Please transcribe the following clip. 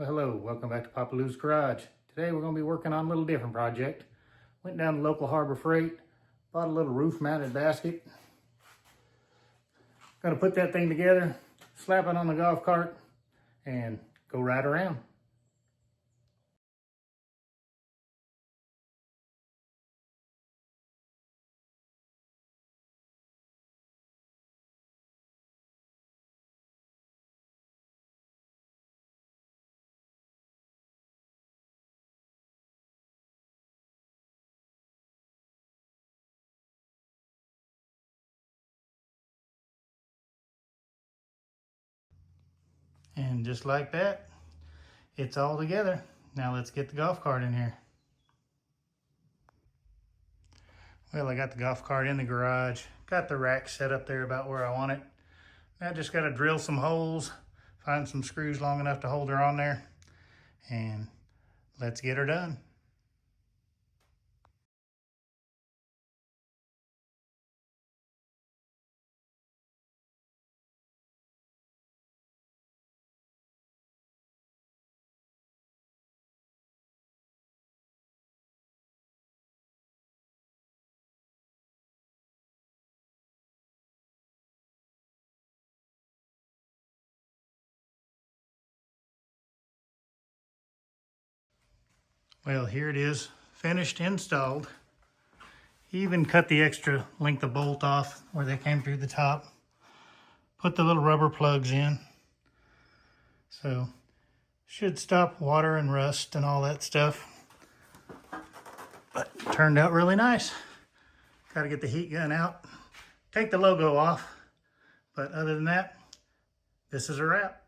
Well, hello, welcome back to Papa Lou's Garage. Today we're going to be working on a little different project. Went down to local Harbor Freight, bought a little roof mounted basket. Going to put that thing together, slap it on the golf cart, and go ride around. And just like that, it's all together. Now let's get the golf cart in here. Well, I got the golf cart in the garage, got the rack set up there about where I want it. Now I just got to drill some holes, find some screws long enough to hold her on there, and let's get her done. Well, here it is, finished, installed. Even cut the extra length of bolt off where they came through the top. Put the little rubber plugs in. So, should stop water and rust and all that stuff. But turned out really nice. Got to get the heat gun out. Take the logo off. But other than that, this is a wrap.